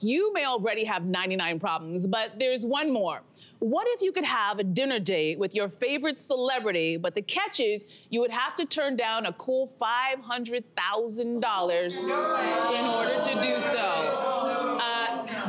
you may already have 99 problems, but there's one more. What if you could have a dinner date with your favorite celebrity, but the catch is you would have to turn down a cool $500,000 in order to do so?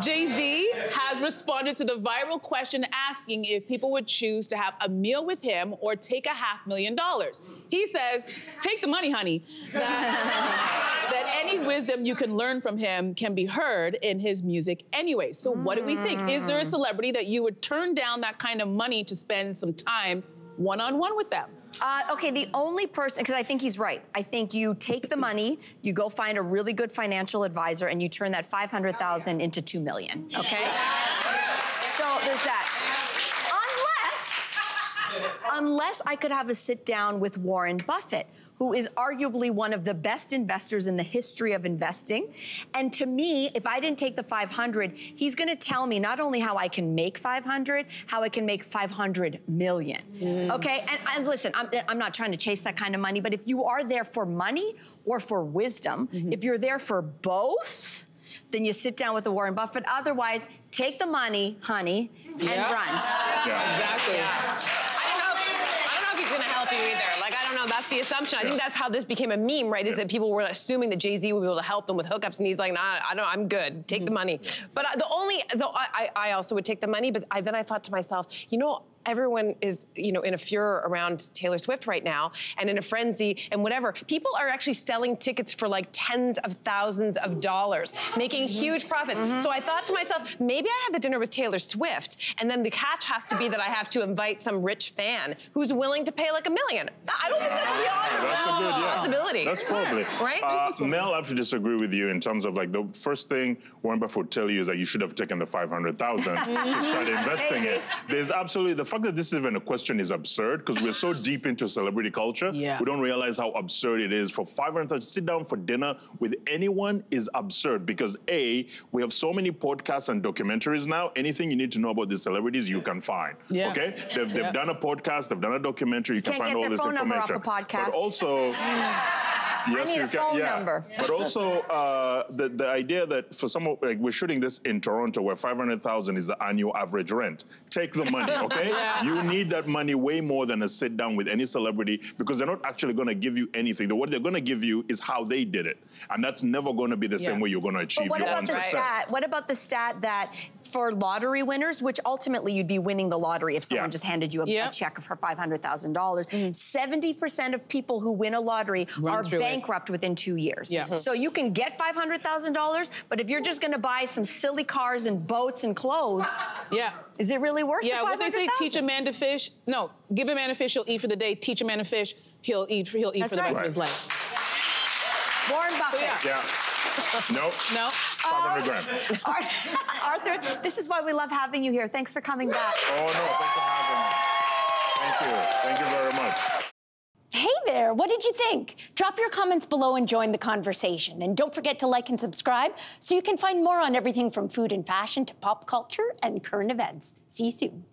Jay-Z has responded to the viral question asking if people would choose to have a meal with him or take $500,000. He says, take the money, honey. That any wisdom you can learn from him can be heard in his music anyway. So what do we think? Is there a celebrity that you would turn down that kind of money to spend some time one-on-one with them? Okay, the only person, because I think he's right. I think you take the money, you go find a really good financial advisor, and you turn that $500,000 into $2 million, okay? So there's that. Unless I could have a sit down with Warren Buffett, who is arguably one of the best investors in the history of investing. And to me, if I didn't take the 500, he's gonna tell me not only how I can make 500, how I can make 500 million, okay? And listen, I'm not trying to chase that kind of money, but if you are there for money or for wisdom, if you're there for both, then you sit down with the Warren Buffett. Otherwise, take the money, honey, and run. Exactly. That's the assumption. I think that's how this became a meme, right? Is that people were assuming that Jay-Z would be able to help them with hookups, and he's like, nah, I'm good. Take the money. But I also would take the money, but then I thought to myself, you know, everyone is, you know, in a furor around Taylor Swift right now and in a frenzy and whatever. People are actually selling tickets for like tens of thousands of dollars, making huge profits. So I thought to myself, maybe I have the dinner with Taylor Swift, and then the catch has to be that I have to invite some rich fan who's willing to pay like $1 million. I don't think that's beyond that's a good, possibility. That's probably. Right? Mel, I have to disagree with you in terms of like the first thing Warren Buffett would tell you is that you should have taken the $500,000 to start investing it. There's absolutely, the fact that this is even a question is absurd because we're so deep into celebrity culture. We don't realize how absurd it is for $500,000 to sit down for dinner with anyone is absurd because A, we have so many podcasts and documentaries now. Anything you need to know about these celebrities, you can find. Okay? They've done a podcast, they've done a documentary, you can find all this information. Off a podcast. But also, I need a phone number. But also, the idea that for some, like we're shooting this in Toronto where $500,000 is the annual average rent. Take the money, okay? You need that money way more than a sit down with any celebrity because they're not actually going to give you anything. What they're going to give you is how they did it. And that's never going to be the same way you're going to achieve your own success. What about the stat that for lottery winners, which ultimately you'd be winning the lottery if someone just handed you a check for $500,000, 70% of people who win a lottery are bankrupt within 2 years. So you can get $500,000, but if you're just going to buy some silly cars and boats and clothes, is it really worth the $500,000? What they say, teach a man to fish. No, give a man a fish, he'll eat for the day. Teach a man to fish, he'll eat for the rest of his life. Warren Buffett. No. 500 grand. Arthur, this is why we love having you here. Thanks for coming back. Oh, no, thanks for having me. Thank you. Thank you very much. Hey there, what did you think? Drop your comments below and join the conversation. And don't forget to like and subscribe so you can find more on everything from food and fashion to pop culture and current events. See you soon.